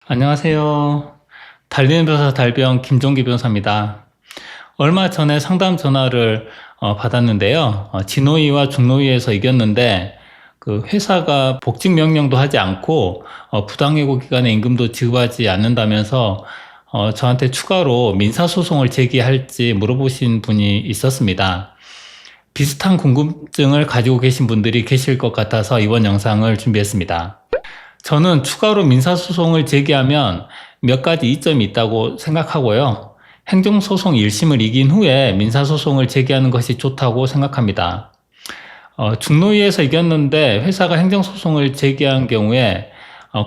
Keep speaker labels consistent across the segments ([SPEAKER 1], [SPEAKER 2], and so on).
[SPEAKER 1] 안녕하세요. 달리는 변호사 달병 김종기 변호사입니다. 얼마 전에 상담 전화를 받았는데요. 진호위와 중노위에서 이겼는데 그 회사가 복직 명령도 하지 않고 부당해고 기간의 임금도 지급하지 않는다면서 저한테 추가로 민사소송을 제기할지 물어보신 분이 있었습니다. 비슷한 궁금증을 가지고 계신 분들이 계실 것 같아서 이번 영상을 준비했습니다. 저는 추가로 민사소송을 제기하면 몇 가지 이점이 있다고 생각하고요. 행정소송 1심을 이긴 후에 민사소송을 제기하는 것이 좋다고 생각합니다. 중노위에서 이겼는데 회사가 행정소송을 제기한 경우에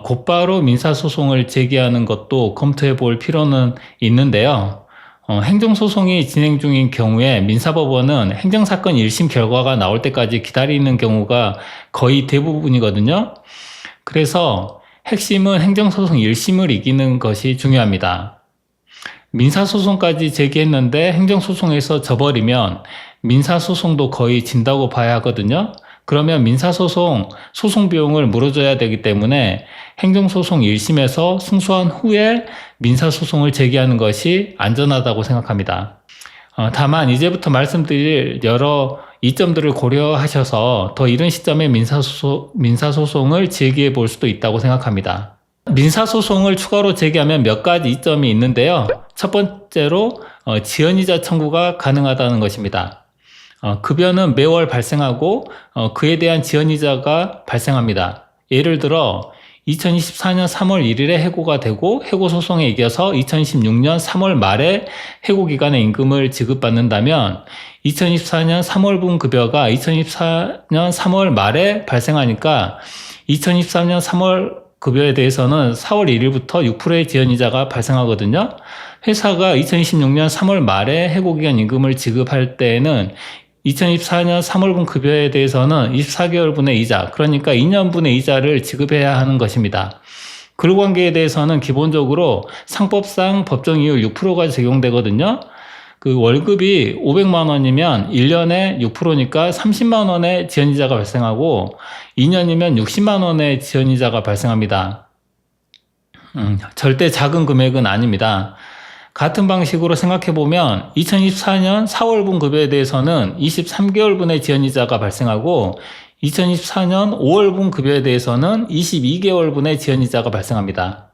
[SPEAKER 1] 곧바로 민사소송을 제기하는 것도 검토해 볼 필요는 있는데요. 행정소송이 진행 중인 경우에 민사법원은 행정사건 1심 결과가 나올 때까지 기다리는 경우가 거의 대부분이거든요. 그래서 핵심은 행정소송 1심을 이기는 것이 중요합니다. 민사소송까지 제기했는데 행정소송에서 져버리면 민사소송도 거의 진다고 봐야 하거든요. 그러면 민사소송 소송 비용을 물어줘야 되기 때문에 행정소송 1심에서 승소한 후에 민사소송을 제기하는 것이 안전하다고 생각합니다. 다만 이제부터 말씀드릴 여러 이점들을 고려하셔서 더 이른 시점에 민사소송을 제기해 볼 수도 있다고 생각합니다. 민사소송을 추가로 제기하면 몇 가지 이점이 있는데요. 첫 번째로 지연이자 청구가 가능하다는 것입니다. 급여는 매월 발생하고 그에 대한 지연이자가 발생합니다. 예를 들어 2024년 3월 1일에 해고가 되고 해고소송에 이겨서 2026년 3월 말에 해고기간의 임금을 지급받는다면 2024년 3월분 급여가 2024년 3월 말에 발생하니까 2023년 3월 급여에 대해서는 4월 1일부터 6%의 지연이자가 발생하거든요. 회사가 2026년 3월 말에 해고기간 임금을 지급할 때에는 2024년 3월분 급여에 대해서는 24개월분의 이자, 그러니까 2년분의 이자를 지급해야 하는 것입니다. 근로관계에 대해서는 기본적으로 상법상 법정이율 6%가 적용되거든요. 그 월급이 500만 원이면 1년에 6%니까 30만 원의 지연이자가 발생하고 2년이면 60만 원의 지연이자가 발생합니다. 절대 작은 금액은 아닙니다. 같은 방식으로 생각해보면 2024년 4월분 급여에 대해서는 23개월분의 지연이자가 발생하고 2024년 5월분 급여에 대해서는 22개월분의 지연이자가 발생합니다.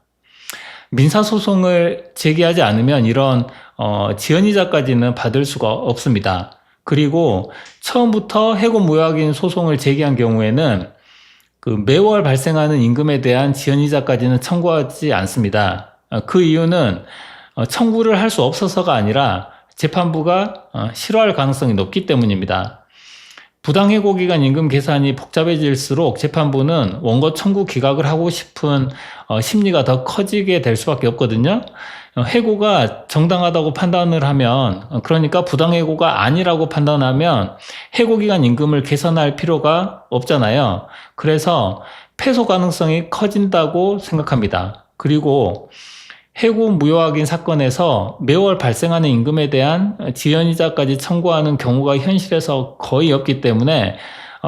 [SPEAKER 1] 민사소송을 제기하지 않으면 이런 지연이자까지는 받을 수가 없습니다. 그리고 처음부터 해고무효확인 소송을 제기한 경우에는 그 매월 발생하는 임금에 대한 지연이자까지는 청구하지 않습니다. 그 이유는 청구를 할 수 없어서가 아니라 재판부가 싫어할 가능성이 높기 때문입니다. 부당해고기간 임금 계산이 복잡해질수록 재판부는 원고 청구 기각을 하고 싶은 심리가 더 커지게 될 수밖에 없거든요. 해고가 정당하다고 판단을 하면, 그러니까 부당해고가 아니라고 판단하면 해고기간 임금을 계산할 필요가 없잖아요. 그래서 패소 가능성이 커진다고 생각합니다. 그리고 해고 무효확인 사건에서 매월 발생하는 임금에 대한 지연이자까지 청구하는 경우가 현실에서 거의 없기 때문에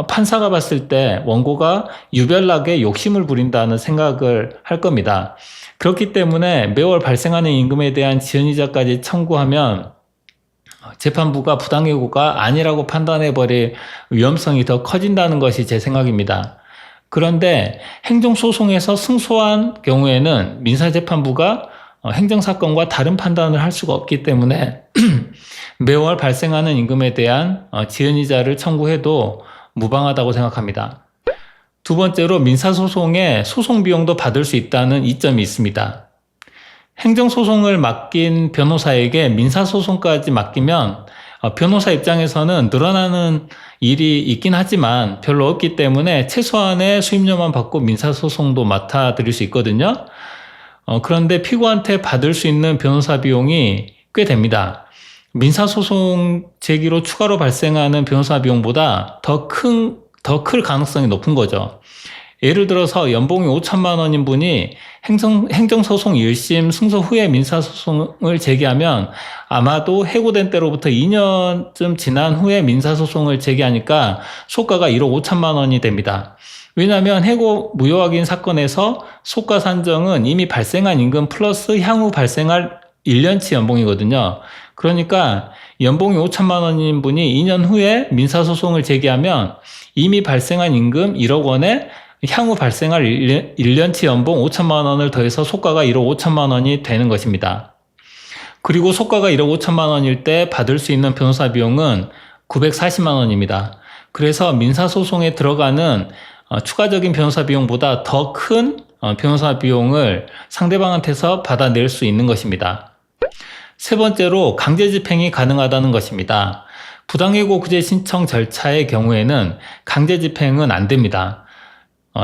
[SPEAKER 1] 판사가 봤을 때 원고가 유별나게 욕심을 부린다는 생각을 할 겁니다. 그렇기 때문에 매월 발생하는 임금에 대한 지연이자까지 청구하면 재판부가 부당해고가 아니라고 판단해버릴 위험성이 더 커진다는 것이 제 생각입니다. 그런데 행정소송에서 승소한 경우에는 민사재판부가 행정사건과 다른 판단을 할 수가 없기 때문에 매월 발생하는 임금에 대한 지연이자를 청구해도 무방하다고 생각합니다. 두 번째로 민사소송에 소송비용도 받을 수 있다는 이점이 있습니다. 행정소송을 맡긴 변호사에게 민사소송까지 맡기면 변호사 입장에서는 늘어나는 일이 있긴 하지만 별로 없기 때문에 최소한의 수임료만 받고 민사소송도 맡아드릴 수 있거든요. 그런데 피고한테 받을 수 있는 변호사 비용이 꽤 됩니다. 민사소송 제기로 추가로 발생하는 변호사 비용보다 더 클 가능성이 높은 거죠. 예를 들어서 연봉이 5천만 원인 분이 행정소송 1심 승소 후에 민사소송을 제기하면 아마도 해고된 때로부터 2년쯤 지난 후에 민사소송을 제기하니까 소가가 1억 5천만 원이 됩니다. 왜냐하면 해고 무효확인 사건에서 소가 산정은 이미 발생한 임금 플러스 향후 발생할 1년치 연봉이거든요. 그러니까 연봉이 5천만 원인 분이 2년 후에 민사소송을 제기하면 이미 발생한 임금 1억 원에 향후 발생할 1년치 연봉 5천만 원을 더해서 소가가 1억 5천만 원이 되는 것입니다. 그리고 소가가 1억 5천만 원일 때 받을 수 있는 변호사 비용은 940만 원입니다. 그래서 민사소송에 들어가는 추가적인 변호사 비용보다 더 큰 변호사 비용을 상대방한테서 받아낼 수 있는 것입니다. 세 번째로 강제 집행이 가능하다는 것입니다. 부당해고 구제 신청 절차의 경우에는 강제 집행은 안 됩니다.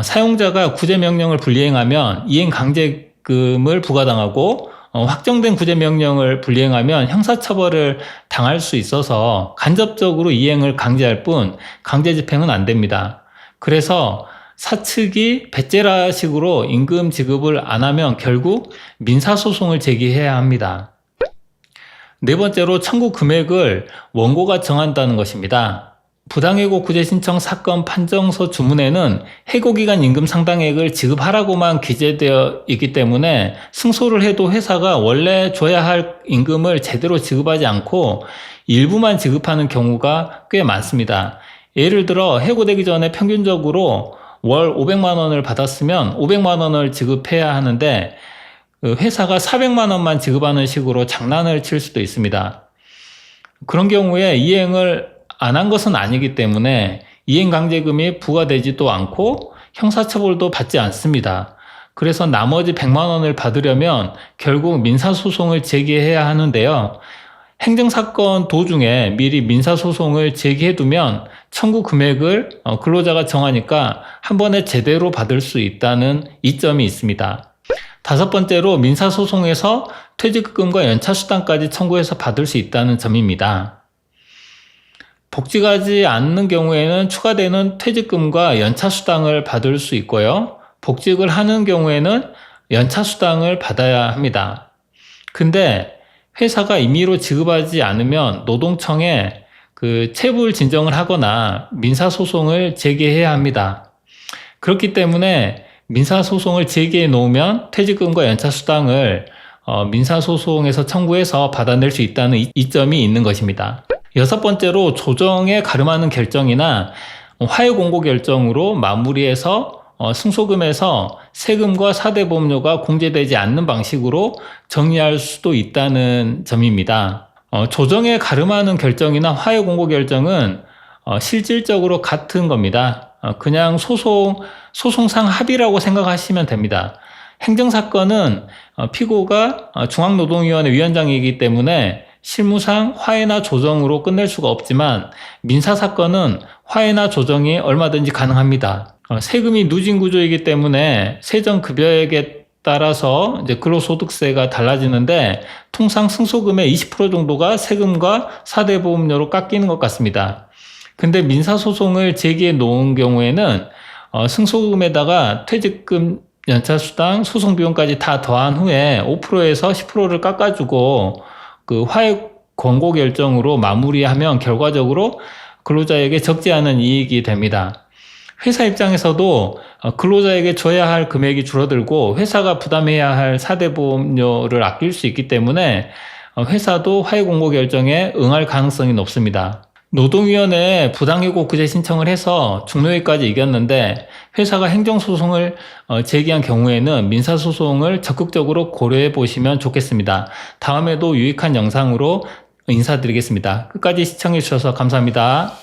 [SPEAKER 1] 사용자가 구제 명령을 불이행하면 이행 강제금을 부과당하고 확정된 구제 명령을 불이행하면 형사처벌을 당할 수 있어서 간접적으로 이행을 강제할 뿐 강제 집행은 안 됩니다. 그래서 사측이 배째라식으로 임금 지급을 안 하면 결국 민사소송을 제기해야 합니다. 네 번째로 청구 금액을 원고가 정한다는 것입니다. 부당해고 구제 신청 사건 판정서 주문에는 해고기간 임금 상당액을 지급하라고만 기재되어 있기 때문에 승소를 해도 회사가 원래 줘야 할 임금을 제대로 지급하지 않고 일부만 지급하는 경우가 꽤 많습니다. 예를 들어 해고되기 전에 평균적으로 월 500만 원을 받았으면 500만 원을 지급해야 하는데 회사가 400만 원만 지급하는 식으로 장난을 칠 수도 있습니다. 그런 경우에 이행을 안 한 것은 아니기 때문에 이행강제금이 부과되지도 않고 형사처벌도 받지 않습니다. 그래서 나머지 100만 원을 받으려면 결국 민사소송을 제기해야 하는데요. 행정사건 도중에 미리 민사소송을 제기해두면 청구 금액을 근로자가 정하니까 한 번에 제대로 받을 수 있다는 이점이 있습니다. 다섯 번째로 민사소송에서 퇴직금과 연차수당까지 청구해서 받을 수 있다는 점입니다. 복직하지 않는 경우에는 추가되는 퇴직금과 연차수당을 받을 수 있고요. 복직을 하는 경우에는 연차수당을 받아야 합니다. 근데 회사가 임의로 지급하지 않으면 노동청에 체불 진정을 하거나 민사소송을 제기해야 합니다. 그렇기 때문에 민사소송을 제기해 놓으면 퇴직금과 연차수당을 민사소송에서 청구해서 받아낼 수 있다는 이점이 있는 것입니다. 여섯 번째로 조정에 가름하는 결정이나 화해 공고 결정으로 마무리해서 승소금에서 세금과 사대보험료가 공제되지 않는 방식으로 정리할 수도 있다는 점입니다. 조정에 가름하는 결정이나 화해 공고 결정은 실질적으로 같은 겁니다. 그냥 소송상 합의라고 생각하시면 됩니다. 행정사건은 피고가 중앙노동위원회 위원장이기 때문에 실무상 화해나 조정으로 끝낼 수가 없지만 민사사건은 화해나 조정이 얼마든지 가능합니다. 세금이 누진 구조이기 때문에 세전급여액에 따라서 이제 근로소득세가 달라지는데 통상 승소금의 20% 정도가 세금과 사대보험료로 깎이는 것 같습니다. 근데 민사소송을 제기해 놓은 경우에는 승소금에다가 퇴직금, 연차수당, 소송비용까지 다 더한 후에 5%에서 10%를 깎아주고 화해 권고 결정으로 마무리하면 결과적으로 근로자에게 적지 않은 이익이 됩니다. 회사 입장에서도 근로자에게 줘야 할 금액이 줄어들고 회사가 부담해야 할 사대보험료를 아낄 수 있기 때문에 회사도 화해 공고 결정에 응할 가능성이 높습니다. 노동위원회에 부당해고 구제 신청을 해서 중노회까지 이겼는데 회사가 행정소송을 제기한 경우에는 민사소송을 적극적으로 고려해 보시면 좋겠습니다. 다음에도 유익한 영상으로 인사드리겠습니다. 끝까지 시청해 주셔서 감사합니다.